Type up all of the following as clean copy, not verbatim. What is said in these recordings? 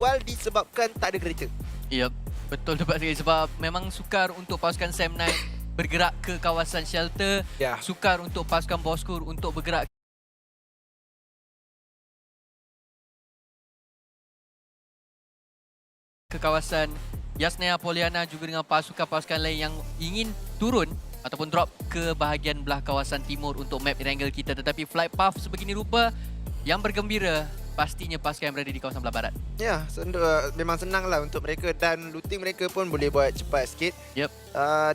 Well, disebabkan tak ada kereta. Yep, betul tepat sekali sebab memang sukar untuk pasukan Sam9 bergerak ke kawasan shelter. Ya. Sukar untuk pasukan Boskur untuk bergerak ke kawasan Yasnaya Poliana juga dengan pasukan-pasukan lain yang ingin turun ataupun drop ke bahagian belah kawasan timur untuk map triangle kita. Tetapi flight path sebegini rupa yang bergembira pastinya pasukan yang berada di kawasan belah barat. Ya, memang senang lah untuk mereka dan looting mereka pun boleh buat cepat sikit. Yep.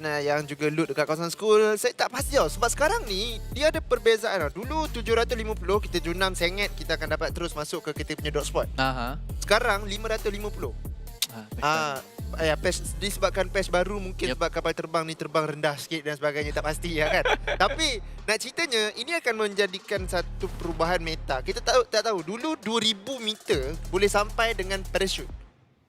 Nah, yang juga loot dekat kawasan school, saya tak pasti tau. Sebab sekarang ni, dia ada perbezaan tau. Dulu 750, kita junam sengit, kita akan dapat terus masuk ke kita punya dot spot. Aha. Sekarang 550. Disebabkan patch baru mungkin sebab kapal terbang ni terbang rendah sikit dan sebagainya, tak pasti ya kan. Tapi nak ceritanya ini akan menjadikan satu perubahan meta. Kita tak tahu dulu 2000 meter boleh sampai dengan parachute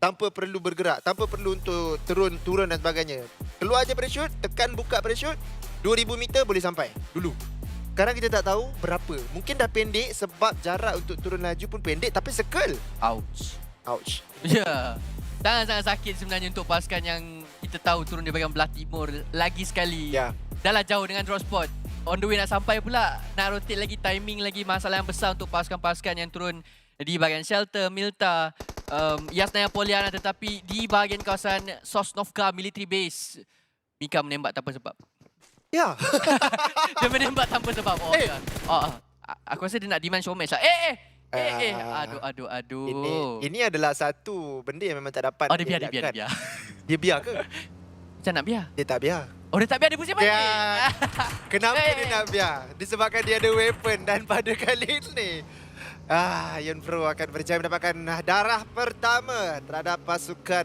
tanpa perlu bergerak, tanpa perlu untuk turun dan sebagainya. Keluar je parachute, tekan buka parachute, 2000 meter boleh sampai dulu. Sekarang kita tak tahu berapa. Mungkin dah pendek sebab jarak untuk turun laju pun pendek, tapi circle. Ouch. Ya. Sangat-sangat sakit sebenarnya untuk pasukan yang kita tahu turun di bahagian belah timur lagi sekali. Ya. Dah lah jauh dengan drop spot. On the way nak sampai pula, nak rotate lagi, timing lagi masalah yang besar untuk pasukan-pasukan yang turun di bahagian shelter, Milta, Yasnaya Poliana, tetapi di bahagian kawasan Sosnovka Military Base, Mika menembak tanpa sebab. Ya. Dia menembak tanpa sebab. Aku rasa dia nak demand showmatch lah. Aduh. Ini adalah satu benda yang memang tak dapat. Dia biar. Dia biar ke? Macam nak biar? Dia tak biar. Oh, dia tak biar, dia pusing balik. Kenapa dia nak biar? Disebabkan dia ada weapon dan pada kali ini Yon Pro akan berjaya mendapatkan darah pertama terhadap pasukan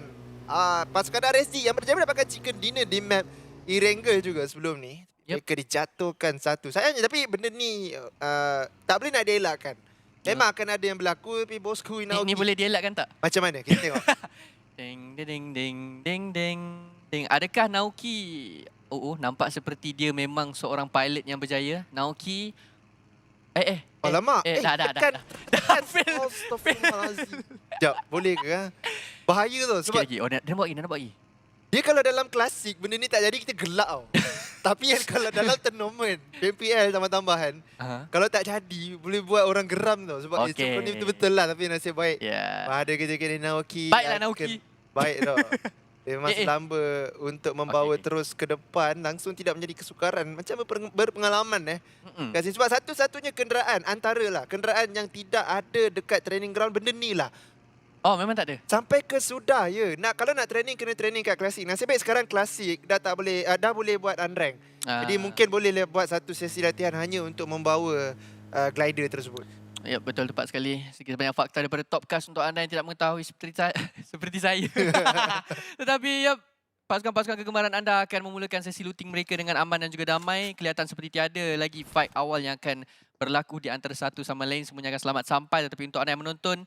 RSG yang berjaya mendapatkan chicken dinner di map Erangel juga sebelum ni. Mereka dijatuhkan satu. Sayangnya tapi benda ni tak boleh nak dielakkan. Memang akan ada yang berlaku, tapi Bosku Inaoki Ni boleh dielakkan tak? macam mana? Kita tengok. Ding. Adakah Naoki? Nampak seperti dia memang seorang pilot yang berjaya. Naoki. Alamak. Dah. Astaghfirullahalazim. Sekejap, boleh ke? Bahaya tu. Sebab Sikit lagi. Dia nak buat lagi. dia kalau dalam klasik, benda ni tak jadi, kita gelak tau. Tapi yang kalau dalam tournament, PMPL tambah-tambahan, kalau tak jadi, boleh buat orang geram tau. Sebab sebelum ni betul-betul lah, tapi nasib baik. Ada kerja-kerja Naoki. Baiklah Naoki. Baik tau. Dia memang selamba untuk membawa terus ke depan, langsung tidak menjadi kesukaran. Macam berpengalaman Kasi sebab satu-satunya kenderaan antara kenderaan yang tidak ada dekat training ground, benda ni lah. Oh, memang tak ada. Sampai ke sudah kalau nak training, kena training kat klasik. Nasib baik sekarang klasik dah tak boleh dah boleh buat unrank. Jadi mungkin boleh buat satu sesi latihan hanya untuk membawa glider tersebut. Ya, betul, tepat sekali. Sedikit banyak fakta daripada Topcast untuk anda yang tidak mengetahui seperti saya. Tetapi pasukan-pasukan kegemaran anda akan memulakan sesi looting mereka dengan aman dan juga damai. Kelihatan seperti tiada lagi fight awal yang akan berlaku di antara satu sama lain. Semuanya akan selamat sampai. Tetapi untuk anda yang menonton,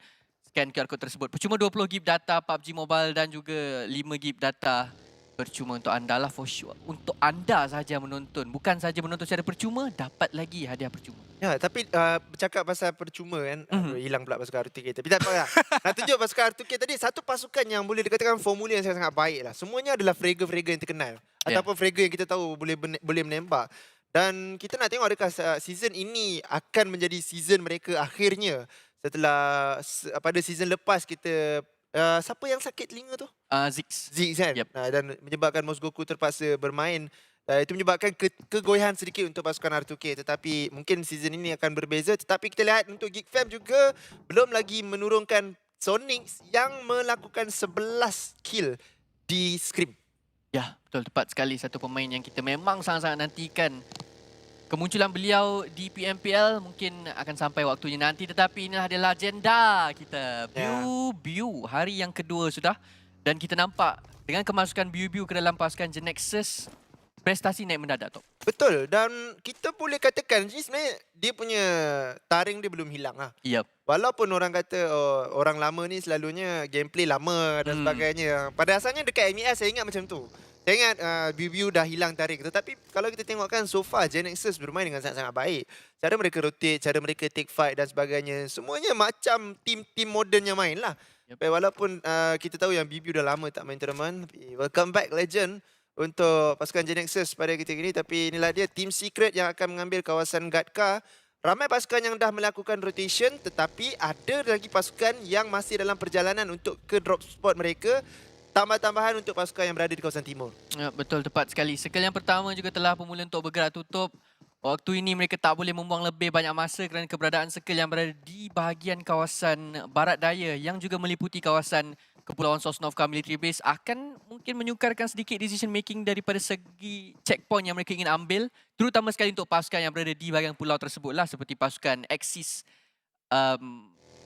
scan QR code tersebut. Percuma 20 GB data PUBG Mobile dan juga 5 GB data percuma untuk anda lah, for sure. Untuk anda sahaja menonton. Bukan sahaja menonton secara percuma, dapat lagi hadiah percuma. Ya, tapi bercakap pasal percuma kan, hilang pula pasukan R2K. Tapi tak apa lah. Nak tunjuk pasukan R2K tadi, satu pasukan yang boleh dikatakan formula yang sangat-sangat baik lah. Semuanya adalah fragger-fragger yang terkenal. Ataupun fragger yang kita tahu boleh menembak. Dan kita nak tengok adakah season ini akan menjadi season mereka akhirnya. Setelah pada season lepas kita siapa yang sakit telinga tu? Ziggs kan? Dan menyebabkan Mosgoku terpaksa bermain. Itu menyebabkan kegoyahan sedikit untuk pasukan R2K. Tetapi mungkin season ini akan berbeza. Tetapi kita lihat untuk Geek Fam juga belum lagi menurunkan Sonics yang melakukan 11 kill di Scream. Ya, betul, tepat sekali. Satu pemain yang kita memang sangat-sangat nantikan. Kemunculan beliau di PMPL mungkin akan sampai waktunya nanti. Tetapi inilah dia legenda kita. Biu, hari yang kedua sudah. Dan kita nampak dengan kemasukan Biu ke dalam pasukan Genexus, prestasi naik mendadak tu. Betul, dan kita boleh katakan sebenarnya dia punya taring dia belum hilang lah. Walaupun orang kata orang lama ni selalunya gameplay lama dan sebagainya. Pada asalnya dekat MES saya ingat macam tu. Saya ingat Biu dah hilang tarik. Tetapi kalau kita tengokkan so far Genexus bermain dengan sangat-sangat baik. Cara mereka rotate, cara mereka take fight dan sebagainya. Semuanya macam tim-tim moden yang main lah. Yep. Walaupun kita tahu yang BB dah lama tak main tournament, tapi welcome back legend untuk pasukan Genexus pada ketika ini. Tapi inilah dia Team Secret yang akan mengambil kawasan Gatka. Ramai pasukan yang dah melakukan rotation, tetapi ada lagi pasukan yang masih dalam perjalanan untuk ke drop spot mereka. Tambah-tambahan untuk pasukan yang berada di kawasan timur. Ya, betul, tepat sekali. Circle yang pertama juga telah bermula untuk bergerak tutup. Waktu ini mereka tak boleh membuang lebih banyak masa kerana keberadaan circle yang berada di bahagian kawasan barat daya yang juga meliputi kawasan Kepulauan Sosnovka Military Base akan mungkin menyukarkan sedikit decision making daripada segi checkpoint yang mereka ingin ambil, terutama sekali untuk pasukan yang berada di bahagian pulau tersebutlah, seperti pasukan Axis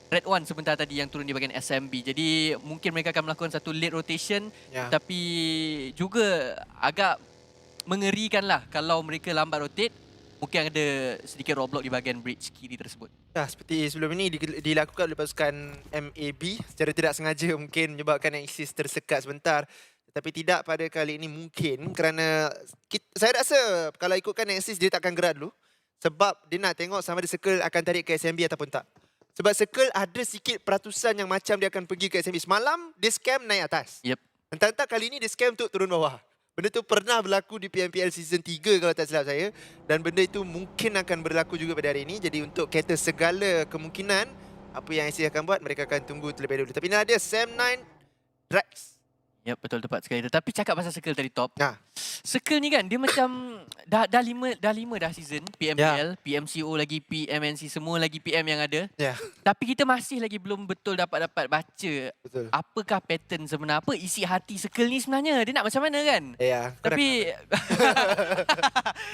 Red One sebentar tadi yang turun di bahagian SMB. Jadi mungkin mereka akan melakukan satu late rotation, Ya. tapi juga agak mengerikan lah kalau mereka lambat rotate. Mungkin ada sedikit roadblock di bahagian bridge kiri tersebut. Ya, seperti sebelum ini dilakukan oleh pasukan MAB secara tidak sengaja mungkin menyebabkan Axis tersekat sebentar. Tetapi tidak pada kali ini mungkin kerana saya rasa kalau ikutkan Axis dia takkan gerak dulu. Sebab dia nak tengok sama ada Circle akan tarik ke SMB ataupun tak. Sebab Circle ada sikit peratusan yang macam dia akan pergi ke SMB. Semalam dia scam naik atas. Yep. Entah-entah kali ini dia scam untuk turun bawah. Benda tu pernah berlaku di PMPL Season 3 kalau tak silap saya. Dan benda itu mungkin akan berlaku juga pada hari ini. Jadi untuk cater segala kemungkinan, apa yang IC akan buat, mereka akan tunggu terlebih dahulu. Tapi ini ada Sam9 Drax. Yep, betul, tepat sekali. Tetapi cakap pasal circle tadi top. Nah, Circle ni kan dia macam dah lima dah season PMPL, PMCO lagi, PMNC, semua lagi PM yang ada. ya, Tapi kita masih lagi belum betul dapat baca betul. apakah pattern sebenar, apa isi hati Circle ni sebenarnya. Dia nak macam mana kan? Ya, Tapi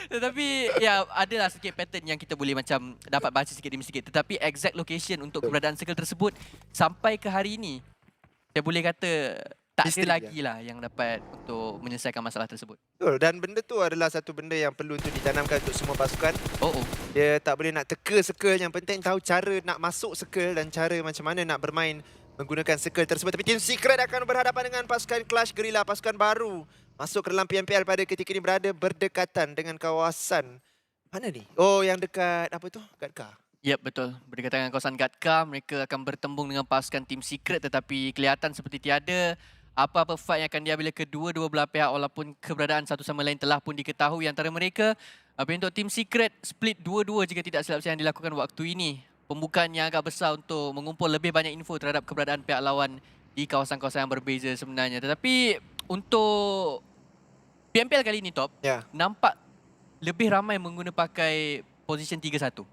tetapi ya adalah sedikit pattern yang kita boleh macam dapat baca sikit demi sikit. Tetapi exact location untuk Betul. keberadaan circle tersebut sampai ke hari ini saya boleh kata tak Misteri ada lagi lah yang dapat untuk menyelesaikan masalah tersebut. betul. Dan benda tu adalah satu benda yang perlu untuk ditanamkan untuk semua pasukan. Oh. Dia tak boleh nak teka circle, yang penting tahu cara nak masuk circle dan cara macam mana nak bermain menggunakan circle tersebut. Tapi Team Secret akan berhadapan dengan pasukan Clash Guerrilla, pasukan baru masuk ke dalam PMPL pada ketika ini, berada berdekatan dengan kawasan mana ni? Oh, yang dekat apa tu? Gatka. Yep, betul. Berdekatan dengan kawasan Gatka, mereka akan bertembung dengan pasukan Team Secret, tetapi kelihatan seperti tiada apa-apa fight yang akan diambil kedua-dua belah pihak, walaupun keberadaan satu sama lain telah pun diketahui antara mereka. Tapi untuk Team Secret, split dua-dua jika tidak silap saya yang dilakukan waktu ini. Pembukaan yang agak besar untuk mengumpul lebih banyak info terhadap keberadaan pihak lawan di kawasan-kawasan yang berbeza sebenarnya. Tetapi untuk PMPL kali ini top, Ya. nampak lebih ramai pakai position 3-1.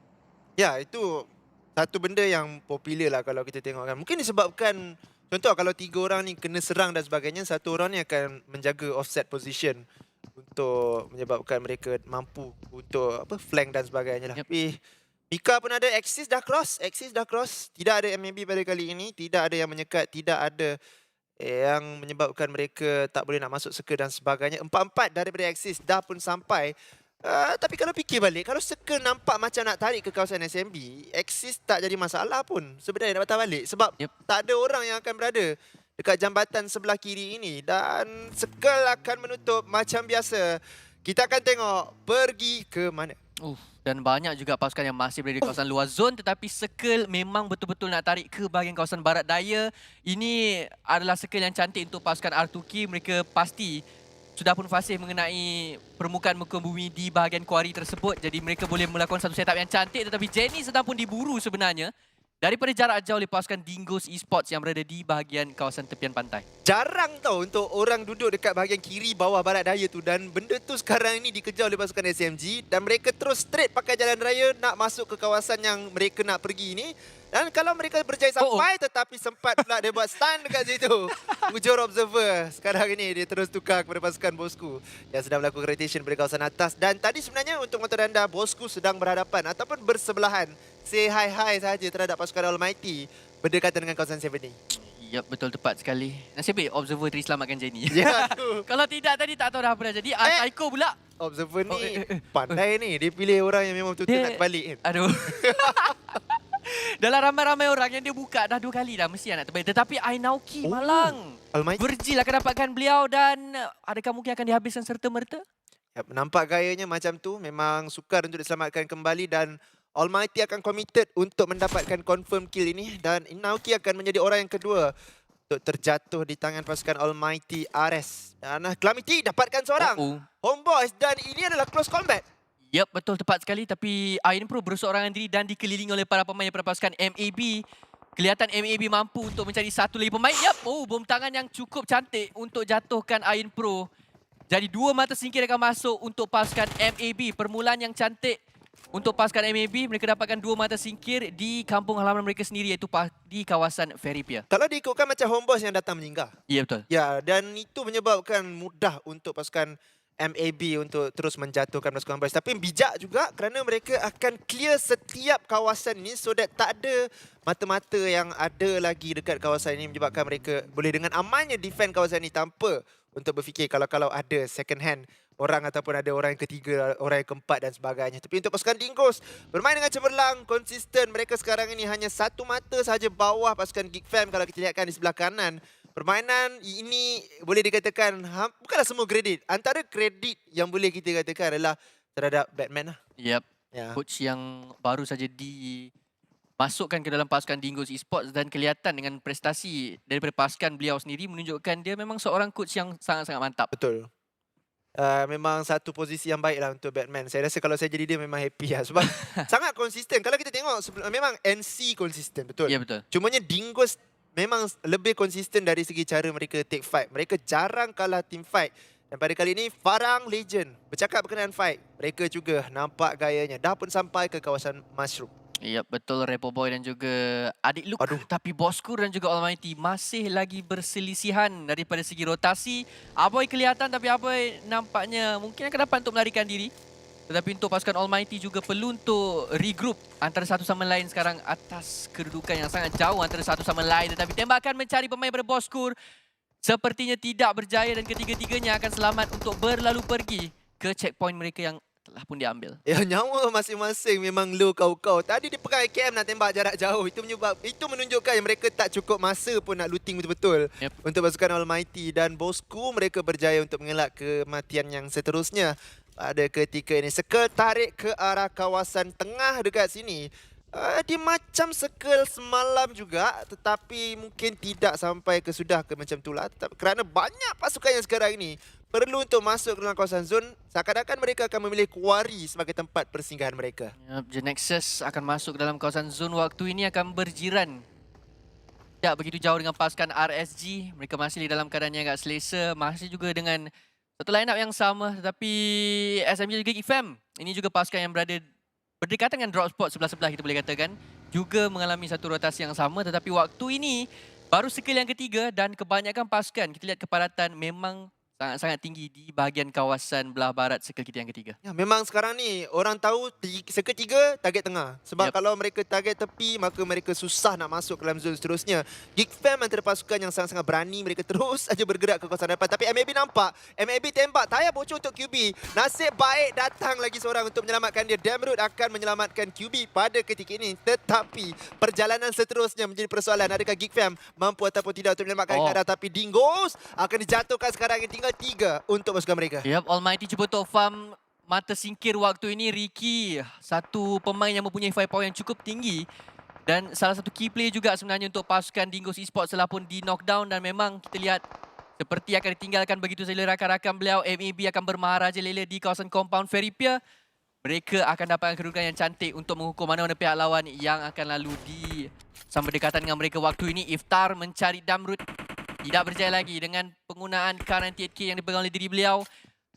Ya, itu satu benda yang popular lah kalau kita tengok kan. Mungkin disebabkan, contoh kalau 3 orang ni kena serang dan sebagainya, satu orang ni akan menjaga offset position untuk menyebabkan mereka mampu untuk flank dan sebagainya lah. Yep. Tapi Mika pun ada, Axis dah cross. Tidak ada MAB pada kali ini, tidak ada yang menyekat, tidak ada yang menyebabkan mereka tak boleh nak masuk circle dan sebagainya. 4-4 daripada Axis dah pun sampai. Tapi kalau fikir balik, kalau circle nampak macam nak tarik ke kawasan SMB, Axis tak jadi masalah pun sebenarnya nak patah balik. Sebab tak ada orang yang akan berada dekat jambatan sebelah kiri ini. Dan circle akan menutup macam biasa. Kita akan tengok pergi ke mana. Dan banyak juga pasukan yang masih berada di kawasan luar zon, tetapi circle memang betul-betul nak tarik ke bahagian kawasan barat daya. Ini adalah circle yang cantik untuk pasukan R2K. Mereka pasti sudah pun fasih mengenai permukaan muka bumi di bahagian kuari tersebut. Jadi mereka boleh melakukan satu setup yang cantik, tetapi Jenny sedang pun diburu sebenarnya daripada jarak jauh oleh pasukan Dingoes Esports yang berada di bahagian kawasan tepian pantai. Jarang tau untuk orang duduk dekat bahagian kiri bawah barat daya tu, dan benda tu sekarang ini dikejar oleh pasukan SMG dan mereka terus straight pakai jalan raya nak masuk ke kawasan yang mereka nak pergi ni. Dan kalau mereka berjaya sampai, tetapi sempat pula dia buat stun dekat situ. Bujur observer. Sekarang ini dia terus tukar kepada pasukan Bosku yang sedang melakukan rotation pada kawasan atas. Dan tadi sebenarnya untuk motor anda, Bosku sedang berhadapan ataupun bersebelahan. Say hi-hi sahaja terhadap pasukan Almighty berdekatan dengan kawasan 7 ni. Yap, betul, tepat sekali. Nasib baik observer tadi selamatkan Jenny. Ya tu. Kalau tidak tadi tak tahu dah apa dah jadi. Psycho pula. Observer ni pandai ni. Dia pilih orang yang memang betul-betul nak balik kan. Aduh. Dalam ramai-ramai orang yang dia buka dah 2 kali dah mesti nak terbaik. Tetapi Ainauki Malang. Almighty. Virgil akan dapatkan beliau dan adakah mungkin akan dihabiskan serta-merta? Ya, nampak gayanya macam tu. Memang sukar untuk diselamatkan kembali dan Almighty akan committed untuk mendapatkan confirm kill ini dan Inauki akan menjadi orang yang kedua untuk terjatuh di tangan pasukan Almighty Ares. Dan Calamity dapatkan seorang. Homeboys dan ini adalah close combat. Yep, betul tepat sekali. Tapi Iron Pro berseorangan diri dan dikelilingi oleh para pemain daripada pasukan MAB. Kelihatan MAB mampu untuk mencari satu lagi pemain. Yep, bom tangan yang cukup cantik untuk jatuhkan Iron Pro. Jadi 2 mata singkir akan masuk untuk pasukan MAB. Permulaan yang cantik untuk pasukan MAB. Mereka dapatkan 2 mata singkir di kampung halaman mereka sendiri iaitu di kawasan Ferrypia. Kalau diikutkan macam Homeboys yang datang meninggal. Ya, betul. Ya, dan itu menyebabkan mudah untuk pasukan MAB untuk terus menjatuhkan pasukan Homeboys. Tapi bijak juga kerana mereka akan clear setiap kawasan ini so that tak ada mata-mata yang ada lagi dekat kawasan ini menyebabkan mereka boleh dengan amannya defend kawasan ini tanpa untuk berfikir kalau ada second hand orang ataupun ada orang yang ketiga, orang yang keempat dan sebagainya. Tapi untuk pasukan Dingus bermain dengan cemerlang, konsisten. Mereka sekarang ini hanya satu mata sahaja bawah pasukan Geek Fam kalau kita lihatkan di sebelah kanan. Permainan ini boleh dikatakan bukanlah semua kredit. Antara kredit yang boleh kita katakan adalah terhadap Batman lah. Yep. Ya. Coach yang baru saja dimasukkan ke dalam pasukan Dingoes Esports dan kelihatan dengan prestasi daripada pasukan beliau sendiri menunjukkan dia memang seorang coach yang sangat-sangat mantap. Betul. Memang satu posisi yang baik lah untuk Batman. Saya rasa kalau saya jadi dia memang happy lah. Sebab sangat konsisten. Kalau kita tengok memang NC konsisten. Betul. Ya, betul. Cumanya Dingoes memang lebih konsisten dari segi cara mereka take fight. Mereka jarang kalah team fight. Dan pada kali ini Farang Legend bercakap berkenaan fight. Mereka juga nampak gayanya. Dah pun sampai ke kawasan Mushroom. Ya, betul. Repo Boy dan juga adik Luke. Tapi Boskur dan juga Almighty masih lagi berselisihan daripada segi rotasi. Aboy kelihatan tapi Aboy nampaknya mungkin akan dapat untuk melarikan diri. Tetapi untuk pasukan Almighty juga perlu untuk regroup antara satu sama lain sekarang atas kedudukan yang sangat jauh antara satu sama lain. Tetapi tembakan mencari pemain pada Boskur sepertinya tidak berjaya dan ketiga-tiganya akan selamat untuk berlalu pergi ke checkpoint mereka yang telah pun diambil. Ya, nyawa masing-masing memang low kau-kau. Tadi dia pegang AKM nak tembak jarak jauh. Itu menunjukkan yang mereka tak cukup masa pun nak looting betul-betul. Yep. Untuk pasukan Almighty dan Bosku mereka berjaya untuk mengelak kematian yang seterusnya. Pada ketika ini Circle tarik ke arah kawasan tengah dekat sini. Dia macam Circle semalam juga tetapi mungkin tidak sampai ke macam itulah. Kerana banyak pasukan yang sekarang ini perlu untuk masuk ke dalam kawasan zone, seakan-akan mereka akan memilih Quarry sebagai tempat persinggahan mereka. Yep, Genexus akan masuk ke dalam kawasan zone waktu ini akan berjiran. Tak begitu jauh dengan pasukan RSG. Mereka masih di dalam keadaan yang agak selesa. Masih juga dengan satu line up yang sama. Tetapi SMG juga IFAM. Ini juga pasukan yang berada berdekatan dengan drop spot sebelah-sebelah kita boleh katakan. Juga mengalami satu rotasi yang sama. Tetapi waktu ini baru skill yang ketiga dan kebanyakan pasukan kita lihat kepadatan memang sangat-sangat tinggi di bahagian kawasan belah barat circle kita yang ketiga. Ya, memang sekarang ni orang tahu circle 3 target tengah. Sebab kalau mereka target tepi maka mereka susah nak masuk ke dalam zone seterusnya. Geek Fam antara pasukan yang sangat-sangat berani, mereka terus saja bergerak ke kawasan depan. Tapi MAB nampak, MAB tembak, tak payah bocor untuk QB. Nasib baik datang lagi seorang untuk menyelamatkan dia. Damroot akan menyelamatkan QB pada ketika ini. Tetapi perjalanan seterusnya menjadi persoalan. Adakah Geek Fam mampu ataupun tidak untuk menyelamatkan keadaan. Tapi Dingoes akan dijatuhkan sekarang ini. Tinggal 3 untuk pasukan mereka. Yep, Almighty cuba untuk farm mata singkir waktu ini. Ricky, satu pemain yang mempunyai firepower yang cukup tinggi. Dan salah satu key player juga sebenarnya untuk pasukan Dingoes Esports setelah pun di knockdown. Dan memang kita lihat seperti akan ditinggalkan begitu saja rakan-rakan beliau. MAB akan bermaharajalela di kawasan compound Ferrypia. Mereka akan dapatkan kedudukan yang cantik untuk menghukum mana-mana pihak lawan yang akan lalu di sama berdekatan dengan mereka waktu ini. Iftar mencari Damroot. Tidak berjaya lagi dengan penggunaan K98K yang dipegang oleh diri beliau.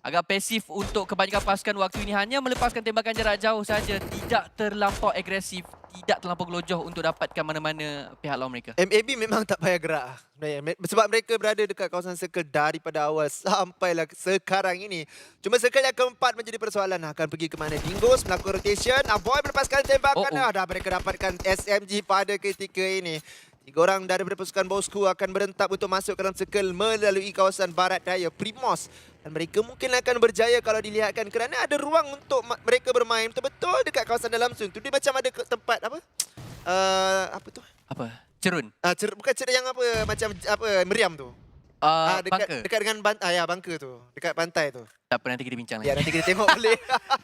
Agak pasif untuk kebanyakan pasukan waktu ini. Hanya melepaskan tembakan jarak jauh saja. Tidak terlampau agresif. Tidak terlampau gelojoh untuk dapatkan mana-mana pihak lawan mereka. MAB memang tak payah gerak sebenarnya. Sebab mereka berada dekat kawasan circle daripada awal sampailah sekarang ini. Cuma circle yang keempat menjadi persoalan. Akan pergi ke mana? Dingoes melakukan rotation. Aboy melepaskan tembakan. Dah mereka dapatkan SMG pada ketika ini. 3 orang daripada pasukan Bosku akan berentak untuk masuk ke dalam circle melalui kawasan barat daya Primos. Dan mereka mungkin akan berjaya kalau dilihatkan kerana ada ruang untuk mereka bermain betul-betul dekat kawasan dalam zone tu. Dia macam ada tempat apa? Apa tu? Apa? Cerun? Bukan cerun yang apa? Macam apa? Meriam tu. Dekat dengan bunker tu. Dekat pantai tu. Tak apa, nanti kita bincang lagi. Ya, nanti kita tengok boleh.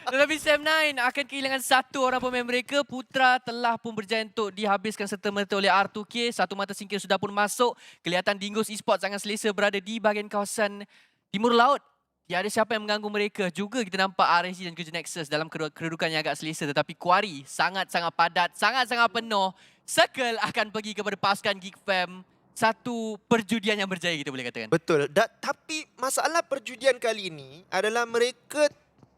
Tetapi Sam9 akan kehilangan satu orang pemain mereka. Putra telah pun berjaya untuk dihabiskan serta-merta oleh R2K. Satu mata singkir sudah pun masuk. Kelihatan Dingoes Esports sangat selesa berada di bahagian kawasan timur laut. Tiada siapa yang mengganggu mereka. Juga kita nampak RSG dan juga Nexus dalam kedudukan yang agak selesa. Tetapi Quarry sangat-sangat padat, sangat-sangat penuh. Circle akan pergi kepada pasukan Geek Fam. Satu perjudian yang berjaya kita boleh katakan. Betul. Tapi masalah perjudian kali ini adalah mereka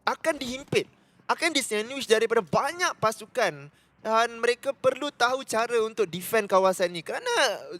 akan dihimpit. Akan disandwich daripada banyak pasukan. Dan mereka perlu tahu cara untuk defend kawasan ini. Kerana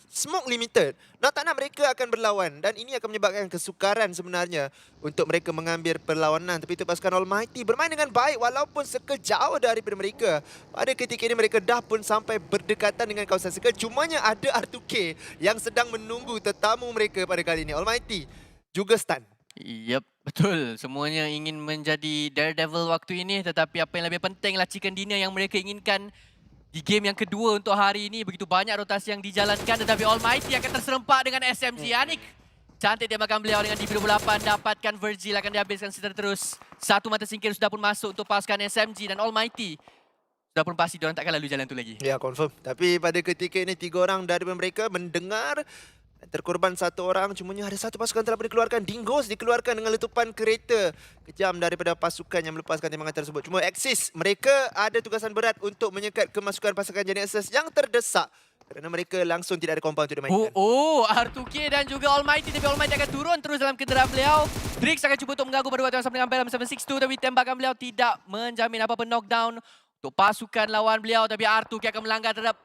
smoke limited. Nak tak nak mereka akan berlawan. Dan ini akan menyebabkan kesukaran sebenarnya untuk mereka mengambil perlawanan. Tapi itu pasukan Almighty bermain dengan baik walaupun sekejauh daripada mereka. Pada ketika ini mereka dah pun sampai berdekatan dengan kawasan circle. Cumanya ada R2K yang sedang menunggu tetamu mereka pada kali ini. Almighty juga stun. Yep, betul. Semuanya ingin menjadi Daredevil waktu ini. Tetapi apa yang lebih pentinglah chicken dinner yang mereka inginkan di game yang kedua untuk hari ini. Begitu banyak rotasi yang dijalankan. Tetapi Almighty akan terserempak dengan SMG. Anik, cantik tembakan beliau dengan DP28. Dapatkan Virgil akan dihabiskan secara terus. Satu mata singkir sudah pun masuk untuk pasukan SMG dan Almighty. Sudah pun pasti diorang takkan lalu jalan tu lagi. Ya, confirm. Tapi pada ketika ini 3 orang daripada mereka mendengar terkorban 1 orang, cumanya ada satu pasukan telah dikeluarkan. Dingoes dikeluarkan dengan letupan kereta kejam daripada pasukan yang melepaskan tembakan tersebut. Cuma Axis, mereka ada tugasan berat untuk menyekat kemasukan pasukan Genesis yang terdesak. Kerana mereka langsung tidak ada compound untuk dimainkan. R2K dan juga Almighty. Tapi Almighty akan turun terus dalam kenderaan beliau. Drix akan cuba untuk mengganggu pada waktu yang sama dengan Bell 762. Tapi tembakan beliau tidak menjamin apa-apa knockdown untuk pasukan lawan beliau. Tapi R2K akan melanggar terhadap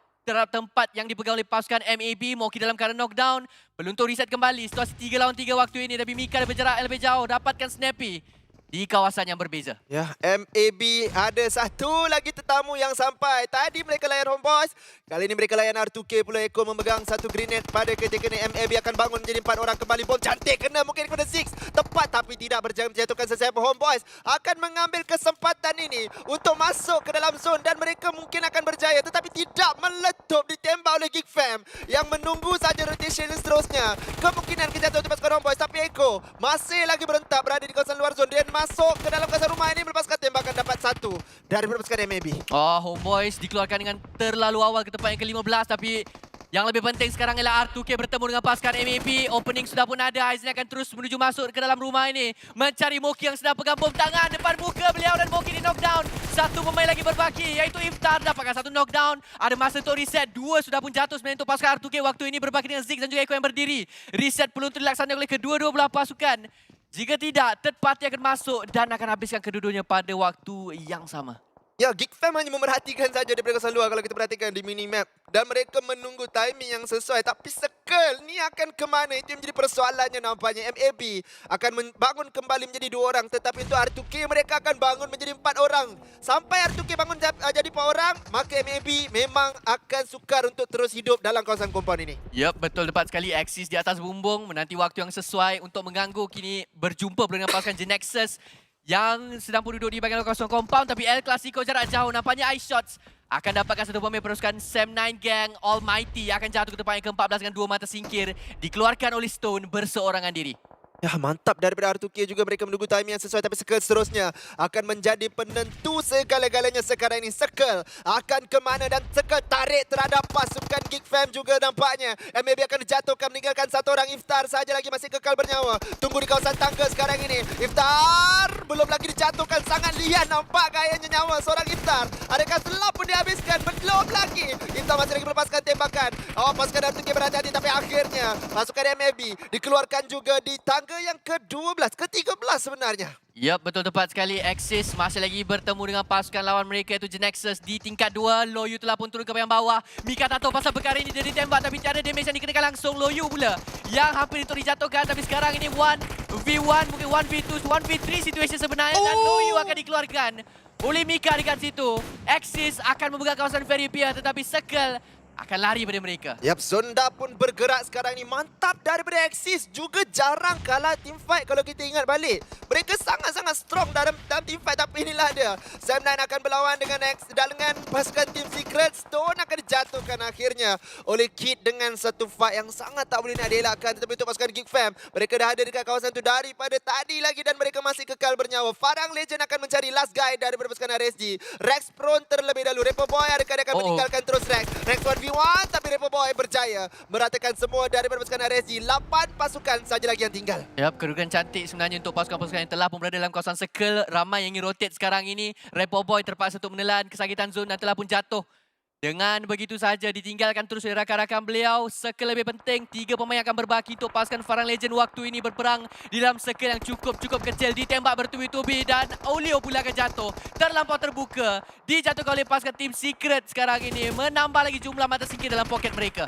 tempat yang dipegang oleh pasukan MAB. Moki dalam keadaan knockdown. Beruntung reset kembali. Situasi 3 lawan 3 waktu ini. Tapi Mika berjarak lebih jauh. Dapatkan Snappy di kawasan yang berbeza. Ya, MAB ada satu lagi tetamu yang sampai. Tadi mereka layan Homeboys. Kali ini mereka layan R2K pula. Eko memegang satu grenade. Pada ketika ini MAB akan bangun menjadi 4 orang kembali. Bom cantik kena mungkin kepada Six. Tepat tapi tidak berjaya menjatuhkan sesiapa. Homeboys akan mengambil kesempatan ini untuk masuk ke dalam zone. Dan mereka mungkin akan berjaya. Tetapi tidak meletup, ditembak oleh Geek Fam. Yang menunggu saja rotation seterusnya. Kemungkinan kejatuhan untuk pasukan Homeboys. Tapi Eko masih lagi berentak berada di kawasan luar zone. Dia masuk ke dalam kawasan rumah ini melepaskan tembakan dapat satu dari pasukan MAB. Homeboys dikeluarkan dengan terlalu awal ke tempat yang ke-15. Tapi yang lebih penting sekarang ialah R2K bertemu dengan pasukan MAB. Opening sudah pun ada. Aizen akan terus menuju masuk ke dalam rumah ini. Mencari Moki yang sedang pegang bom tangan. Depan muka beliau dan Moki di knockdown. Satu pemain lagi berbaki iaitu Iftar. Dapatkan satu knockdown. Ada masa untuk reset. 2 sudah pun jatuh sebenarnya untuk pasukan R2K. Waktu ini berbaki dengan Ziggs dan juga Eko yang berdiri. Reset perlu dilaksanakan oleh kedua-dua belah pasukan. Jika tidak, third party akan masuk dan akan habiskan kedua-duanya pada waktu yang sama. Ya, Geek Fam hanya memerhatikan saja daripada kawasan luar kalau kita perhatikan di minimap. Dan mereka menunggu timing yang sesuai. Tapi Circle ni akan ke mana? Itu yang menjadi persoalannya nampaknya. MAB akan bangun kembali menjadi 2 orang. Tetapi untuk R2K mereka akan bangun menjadi 4 orang. Sampai R2K bangun jadi 4 orang, maka MAB memang akan sukar untuk terus hidup dalam kawasan compound ini. Yup, betul tepat sekali. Axis di atas bumbung menanti waktu yang sesuai untuk mengganggu. Kini berjumpa dengan pasukan Genexus yang sedang pun duduk di bahagian kawasan compound. Tapi El Clasico jarak jauh. Nampaknya Ice Shots akan dapatkan satu pemain pasukan Sam9 Gang. Almighty akan jatuh ke tempat yang ke-14 dengan 2 mata singkir. Dikeluarkan oleh Stone berseorangan diri. Ya, mantap daripada R2K juga mereka menunggu timing yang sesuai. Tapi Circle seterusnya akan menjadi penentu segala-galanya sekarang ini. Circle akan ke mana dan Circle tarik terhadap pasukan Geek Fam juga nampaknya. MAB akan dijatuhkan meninggalkan satu orang. Iftar saja lagi masih kekal bernyawa. Tunggu di kawasan tangga sekarang ini. Iftar belum lagi dijatuhkan. Sangat lian nampak gayanya nyawa seorang Iftar. Adakah telah pun dihabiskan? Belum lagi. Iftar masih lagi melepaskan tembakan. Pasukan R2K berhati-hati tapi akhirnya pasukan MAB dikeluarkan juga di tangga yang ke-12, ke-13 sebenarnya. Yup, betul tepat sekali. Axis masih lagi bertemu dengan pasukan lawan mereka iaitu Genexus di tingkat 2. Loyu telah pun turun ke bahagian bawah. Mika tak tahu pasal perkara ini, dia ditembak tapi tiada damage yang dikenakan langsung. Loyu pula yang hampir untuk dijatuhkan. Tapi sekarang ini 1v1, mungkin 1v2, 1v3 situation sebenarnya. Dan Loyu akan dikeluarkan oleh Mika dekat situ. Axis akan memegang kawasan Ferry Pier tetapi Circle akan lari pada mereka. Yap, Zonda pun bergerak sekarang ni. Mantap daripada Axis. Juga jarang kalah team fight kalau kita ingat balik. Mereka sangat-sangat strong dalam team fight. Tapi inilah dia. Sam9 akan berlawan dengan pasukan Team Secret. Stone akan dijatuhkan akhirnya oleh Kid dengan satu fight yang sangat tak boleh nak dielakkan. Tetapi untuk pasukan Geek Fam, mereka dah ada dekat kawasan tu daripada tadi lagi dan mereka masih kekal bernyawa. Farang Legend akan mencari last guy dari pasukan RSG. Rex Prone terlebih dahulu. Repo Boy adakah dia akan meninggalkan terus Rex. Rex 1v1 tapi Repo Boy berjaya meratakan semua dari pasukan RSG. 8 pasukan saja lagi yang tinggal. Yap, kedudukan cantik sebenarnya untuk pasukan-pasukan yang telah pun berada dalam kawasan circle. Ramai yang ingin rotate sekarang ini. Repo Boy terpaksa untuk menelan kesakitan zone dan telah pun jatuh. Dengan begitu saja ditinggalkan terus oleh rakan-rakan beliau. Circle lebih penting. 3 pemain akan berbaki untuk pasukan Farang Legend waktu ini berperang di dalam circle yang cukup kecil. Ditembak bertubi-tubi dan Olio pula akan jatuh. Terlampau terbuka. Dijatuhkan oleh pasukan Team Secret sekarang ini. Menambah lagi jumlah mata singkir dalam poket mereka.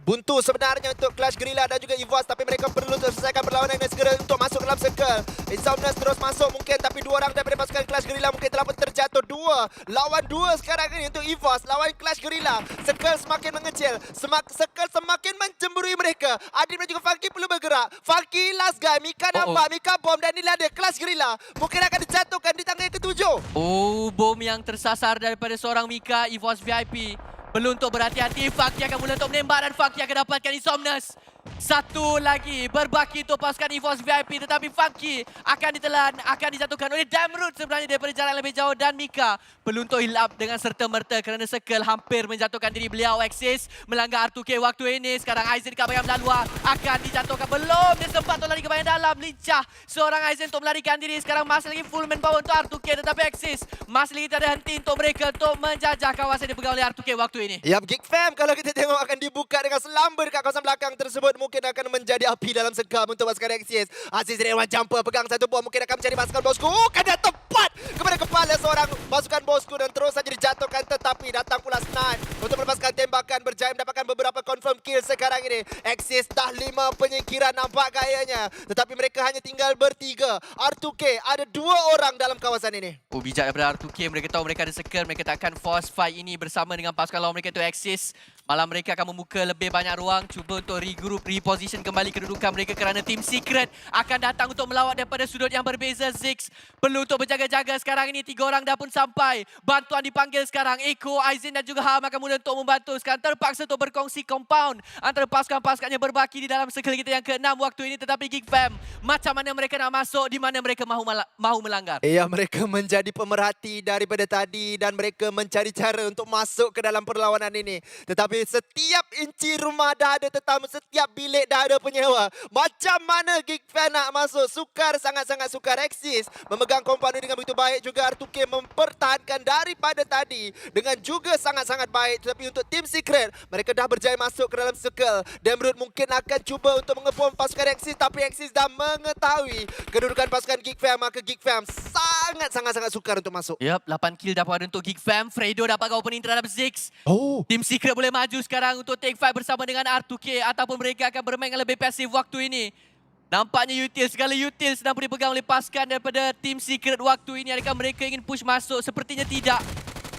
Buntu sebenarnya untuk Clash Guerrilla dan juga EVOS. Tapi mereka perlu selesaikan perlawanan dan segera untuk masuk dalam circle. Insomnius terus masuk mungkin. Tapi 2 orang daripada pasukan Clash Guerrilla mungkin telah pun terjatuh. 2 lawan 2 sekarang ini untuk EVOS. Lawan Clash Guerrilla. Circle semakin mengecil. Circle semakin mencemburui mereka. Adib dan juga Funky perlu bergerak. Funky last guy. Mika nampak. Mika bom. Dan inilah dia Clash Guerrilla. Mungkin akan dijatuhkan di tangga yang ke-7. Oh, bom yang tersasar daripada seorang Mika. EVOS VIP. Perlu untuk berhati-hati. Funky akan mula untuk menembak dan Funky akan dapatkan Insomnus. Satu lagi berbaki untuk pasukan EVOS VIP, tetapi Funky akan ditelan, akan dijatuhkan oleh Damroot sebenarnya daripada jarak lebih jauh dan Mika perlu untuk heal up dengan serta-merta kerana circle hampir menjatuhkan diri beliau. Axis melanggar R2K waktu ini. Sekarang Aizen dekat bahagian melalua akan dijatuhkan. Belum dia sempat untuk lari ke bahagian dalam. Lincah seorang Aizen untuk melarikan diri. Sekarang masih lagi full manpower untuk R2K, tetapi Axis masih lagi tak ada henti untuk mereka untuk menjajah kawasan yang dipegang oleh R2K waktu ini. Yap, Geek Fam kalau kita tengok akan dibuka dengan selamba dekat kawasan belakang tersebut. Mungkin akan menjadi api dalam sekam untuk pasukan Axis. Aziz Rewan jumper pegang satu bom. Mungkin akan mencari pasukan bosku. Kena tepat kepada kepala seorang pasukan bosku dan terus saja dijatuhkan. Tetapi datang pula snipe untuk melepaskan tembakan. Berjaya mendapatkan beberapa confirm kill sekarang ini. Axis dah 5 penyingkiran nampak gayanya. Tetapi mereka hanya tinggal bertiga. R2K ada 2 orang dalam kawasan ini. Oh, bijak daripada R2K. Mereka tahu mereka ada circle. Mereka tak akan force fight ini bersama dengan pasukan lawan mereka itu Axis. Malah mereka akan membuka lebih banyak ruang. Cuba untuk regroup, reposition kembali kedudukan mereka kerana Team Secret akan datang untuk melawat daripada sudut yang berbeza. Ziggs perlu untuk berjaga-jaga sekarang ini. 3 orang dah pun sampai. Bantuan dipanggil sekarang. Eko, Aizen dan juga Ham akan mula untuk membantu. Sekarang terpaksa untuk berkongsi compound antara pasukan-pasukan yang berbaki di dalam circle kita yang ke-6 waktu ini. Tetapi Geek Fam, macam mana mereka nak masuk, di mana mereka mahu melanggar. Ya, mereka menjadi pemerhati daripada tadi dan mereka mencari cara untuk masuk ke dalam perlawanan ini. Tetapi setiap inci rumah dah ada tetamu, setiap bilik dah ada penyewa. Macam mana Geek Fan nak masuk? Sukar, sangat-sangat sukar. Axis memegang compound ini dengan begitu baik. Juga R2K mempertahankan daripada tadi dengan juga sangat-sangat baik. Tetapi untuk Team Secret, mereka dah berjaya masuk ke dalam circle. Damroot mungkin akan cuba untuk mengebom pasukan Axis. Tapi Axis dah mengetahui kedudukan pasukan Geek Fam. Maka Geek Fam sangat-sangat sukar untuk masuk. Yup, 8 kill dapat ada untuk Geek Fam. Fredo dapat opening terhadap Ziggs. Oh, Team Secret boleh maju sekarang untuk take fight bersama dengan R2K ataupun mereka akan bermain dengan lebih pasif waktu ini. Nampaknya segala util sedang pun dipegang oleh pasukan daripada Team Secret waktu ini. Adakah mereka ingin push masuk? Sepertinya tidak.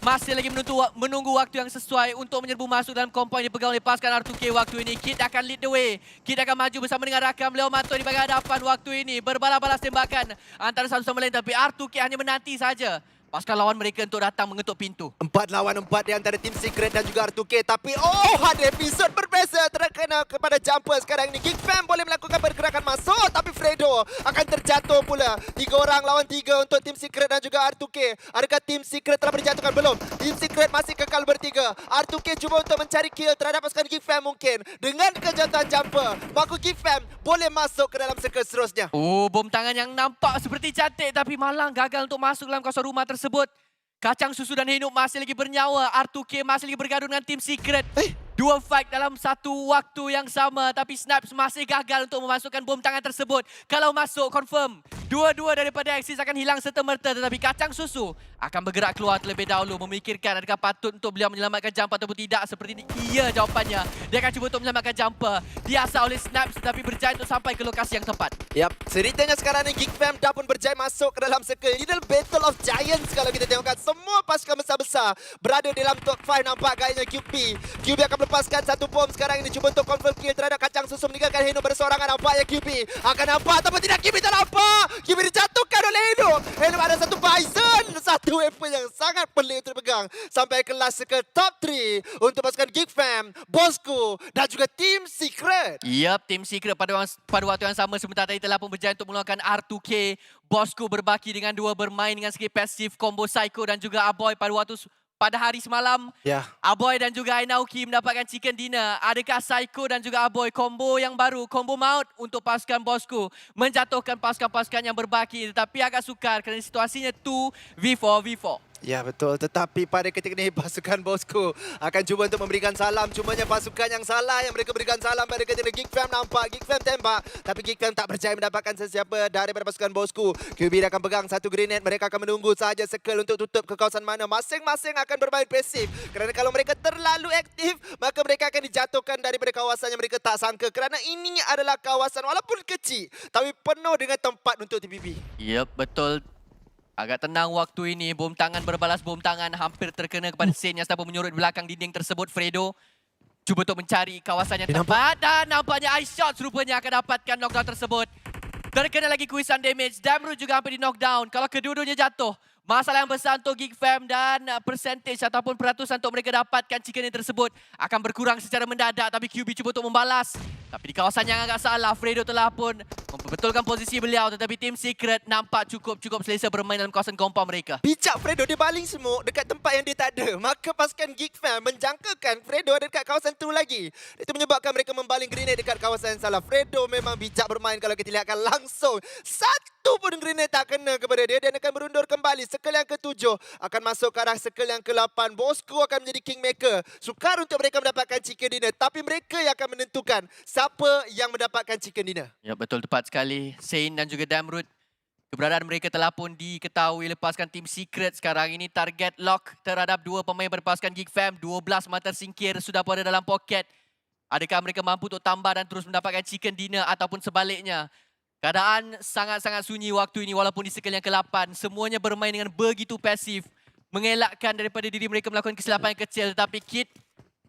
Masih lagi menunggu waktu yang sesuai untuk menyerbu masuk dalam compound yang dipegang oleh pasukan R2K waktu ini. Kid akan lead the way. Kid akan maju bersama dengan rakan beliau Mato di bahagian hadapan waktu ini. Berbalas-balas tembakan antara satu sama lain, tapi R2K hanya menanti saja pasukan lawan mereka untuk datang mengetuk pintu. 4 lawan 4 di antara Team Secret dan juga R2K. Tapi ada episod berbeza terkena kepada jumper sekarang ini. Geek Fam boleh melakukan pergerakan masuk, tapi Fredo akan terjatuh pula. 3 orang lawan 3 untuk Team Secret dan juga R2K. Adakah Team Secret telah dijatuhkan? Belum. Team Secret masih kekal bertiga. R2K cuba untuk mencari kill terhadap pasukan Geek Fam mungkin. Dengan kejatuhan jumper, maka Geek Fam boleh masuk ke dalam circle seterusnya. Oh, bom tangan yang nampak seperti cantik tapi malang gagal untuk masuk dalam kawasan rumah tersebut. Kacang Susu dan Hinuk masih lagi bernyawa. R2K masih lagi bergaduh dengan Team Secret. Dua fight dalam satu waktu yang sama. Tapi Snipes masih gagal untuk memasukkan bom tangan tersebut. Kalau masuk, confirm. Dua-dua daripada Axis akan hilang serta-merta. Tetapi Kacang Susu akan bergerak keluar terlebih dahulu. Memikirkan adakah patut untuk beliau menyelamatkan jumper ataupun tidak. Seperti ini, iya jawapannya. Dia akan cuba untuk menyelamatkan jumper. Diasah oleh Snipes tetapi berjaya untuk sampai ke lokasi yang tepat. Yap, ceritanya sekarang ni Geek Fam dah pun berjaya masuk ke dalam circle. Ini adalah Battle of Giants kalau kita tengokkan. Semua pasukan besar-besar berada dalam top 5 nampak gayanya QB. QB akan melepaskan satu bom sekarang ini. Cuba untuk confirm kill terhadap Kacang Susu meninggalkan Hino berseorangan. Nampaknya QB akan nampak ataupun tidak. QB tak nampak. QB dijatuhkan oleh Eno. Eno ada satu Bison. Satu weapon yang sangat pelik untuk dipegang. Sampai kelas ke top 3 untuk pasukan Geek Fam, Bosco dan juga Team Secret. Yap, Team Secret pada waktu yang sama sebentar tadi telah pun berjaya untuk mengeluarkan R2K. Bosco berbaki dengan dua bermain dengan segi pasif combo Psycho dan juga Aboy pada hari semalam. Ya. Aboy dan juga Ainauki mendapatkan chicken dinner. Adakah Psycho dan juga Aboy combo yang baru, combo maut untuk pasukan Bosco menjatuhkan pasukan-pasukan yang berbaki, tetapi agak sukar kerana situasinya 2v4v4. Ya betul, tetapi pada ketika ini pasukan Bosco akan cuba untuk memberikan salam. Cumanya pasukan yang salah yang mereka berikan salam pada ketika Geek Fam nampak. Geek Fam tembak, tapi Geek Fam tak percaya mendapatkan sesiapa daripada pasukan Bosco. QB akan pegang satu grenade, mereka akan menunggu saja circle untuk tutup ke kawasan mana. Masing-masing akan bermain pasif. Kerana kalau mereka terlalu aktif, maka mereka akan dijatuhkan daripada kawasan yang mereka tak sangka. Kerana ini adalah kawasan walaupun kecil, tapi penuh dengan tempat untuk TPP. Yep, betul. Agak tenang waktu ini. Bom tangan berbalas bom tangan. Hampir terkena kepada Sen yang sedang menyurut belakang dinding tersebut. Fredo cuba untuk mencari kawasan yang tepat. Dan nampaknya ice shot rupanya akan dapatkan knockdown tersebut. Terkena lagi kuisan damage. Damru juga hampir di knockdown. Kalau kedua-duanya jatuh, masalah yang besar untuk Geek Fam dan percentage ataupun peratusan untuk mereka dapatkan chicken tersebut akan berkurang secara mendadak. Tapi QB cuba untuk membalas. Tapi di kawasan yang agak salah, Fredo telah pun membetulkan posisi beliau. Tetapi Team Secret nampak cukup selesa bermain dalam kawasan compound mereka. Bijak Fredo, dia baling smoke dekat tempat yang dia tak ada. Maka pasukan Geek Fam menjangkakan Fredo ada dekat kawasan tu lagi. Itu menyebabkan mereka membaling grenade dekat kawasan yang salah. Fredo memang bijak bermain kalau kita lihatkan langsung. Satu pun grenade tak kena kepada dia. Dia akan berundur kembali. Circle yang ke-7 akan masuk ke arah circle yang ke-8. Bosco akan menjadi kingmaker. Sukar untuk mereka mendapatkan chicken dinner. Tapi mereka yang akan menentukan siapa yang mendapatkan chicken dinner. Ya, betul tepat sekali. Sein dan juga Damrut, keberadaan mereka telah pun diketahui lepaskan Team Secret. Sekarang ini target lock terhadap dua pemain berpasukan Geek Fam. 12 mata singkir sudah pun ada dalam poket. Adakah mereka mampu untuk tambah dan terus mendapatkan chicken dinner ataupun sebaliknya? Keadaan sangat-sangat sunyi waktu ini walaupun di circle yang ke-8. Semuanya bermain dengan begitu pasif. Mengelakkan daripada diri mereka melakukan kesilapan yang kecil. Tetapi Kid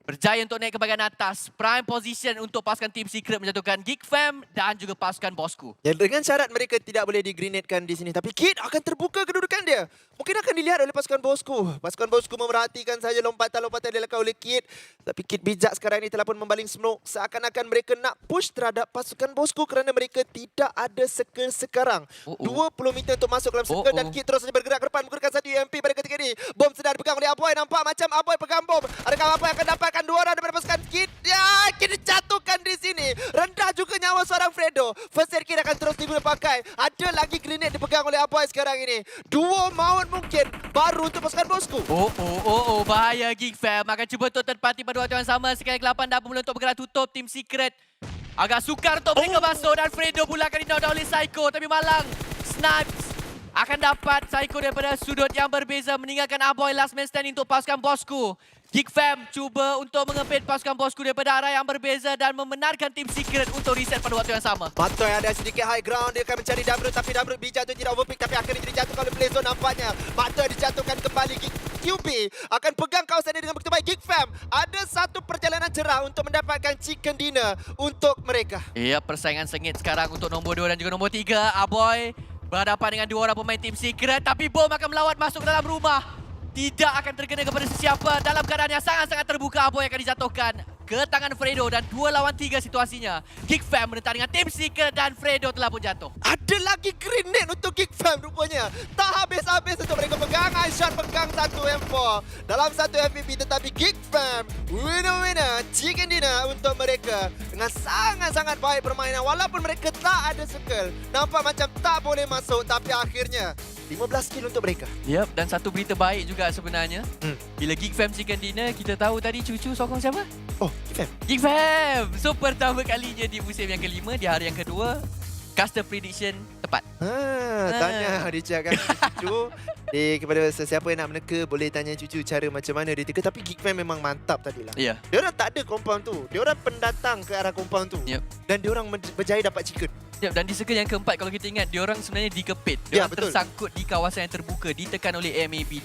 berjaya untuk naik ke bahagian atas. Prime position untuk pasukan Team Secret menjatuhkan Geek Fam dan juga pasukan Bosco. Ya, dengan syarat mereka tidak boleh digrenadekan di sini. Tapi Kid akan terbuka kedudukan dia. Mungkin akan dilihat oleh pasukan Bosco. Pasukan Bosco memerhatikan saja lompatan-lompatan yang dilakukan oleh Kid. Tapi Kid bijak sekarang ini telah pun membaling smoke. Seakan-akan mereka nak push terhadap pasukan Bosco kerana mereka tidak ada circle sekarang. 20 meter untuk masuk dalam circle dan Kid terus saja bergerak ke depan menggunakan satu UMP pada ketika ini. Bom sedang dipegang oleh Aboy. Nampak macam Aboy pegang bom. Adakah Aboy akan dapat dua orang daripada pasukan Kid. Ya, Kid dijatuhkan di sini. Rendah juga nyawa seorang Fredo. First aid Kid akan terus diguna pakai. Ada lagi grenade dipegang oleh Aboy sekarang ini. Duo maut mungkin baru untuk pasukan Bosco. Bahaya Geek Fam. Akan cuba untuk terpati pada waktu yang sama. Sekali ke-8 dah mula untuk bergerak tutup Team Secret. Agak sukar untuk mereka masuk dan Fredo pula akan di-knockdown oleh Psycho. Tapi malang Snipes akan dapat Psycho daripada sudut yang berbeza meninggalkan Aboy last man standing untuk pasukan Bosco. Geek Fam cuba untuk mengepit pasukan Bosco daripada arah yang berbeza dan membenarkan Team Secret untuk reset pada waktu yang sama. Matoy ada sedikit high ground. Dia akan mencari Damrut tapi Damrut bijak tu tidak overpick tapi akhirnya dijatuhkan oleh Blazo nampaknya. Matoy dijatuhkan kembali. QB akan pegang kawasan ini dengan begitu baik. Geek Fam ada satu perjalanan cerah untuk mendapatkan chicken dinner untuk mereka. Ya, persaingan sengit sekarang untuk nombor 2 dan juga nombor 3. Aboy berhadapan dengan dua orang pemain Team Secret tapi bom akan melawat masuk ke dalam rumah. Tidak akan terkena kepada sesiapa. Dalam keadaan yang sangat-sangat terbuka, Aboy akan dijatuhkan ke tangan Fredo dan 2 lawan 3 situasinya. Geek Fam menentang dengan Team Secret dan Fredo telah pun jatuh. Ada lagi grenade untuk Geek Fam rupanya. Tak habis-habis untuk mereka pegang. Aisyah pegang satu M4 dalam satu FPP. Tetapi Geek Fam winner chicken dinner untuk mereka. Dengan sangat-sangat baik permainan. Walaupun mereka tak ada circle. Nampak macam tak boleh masuk. Tapi akhirnya 15 kill untuk mereka. Yep, dan satu berita baik juga sebenarnya. Bila Geek Fam chicken dinner, kita tahu tadi cucu sokong siapa? Oh, Geek Fam. Geek Fam! So pertama kalinya di musim yang kelima, di hari yang kedua, custom prediction tepat. Tanya dia cakap cucu. Kepada sesiapa yang nak meneka, boleh tanya cucu cara macam mana dia teka. Tapi Geek Fam memang mantap tadi lah. Ya. Dia orang tak ada compound tu. Dia orang pendatang ke arah compound tu. Yep. Dan dia orang berjaya dapat chicken. Yep, dan di circle yang keempat kalau kita ingat, dia orang sebenarnya dikepit. Dia orang betul. tersangkut di kawasan yang terbuka, ditekan oleh MAB,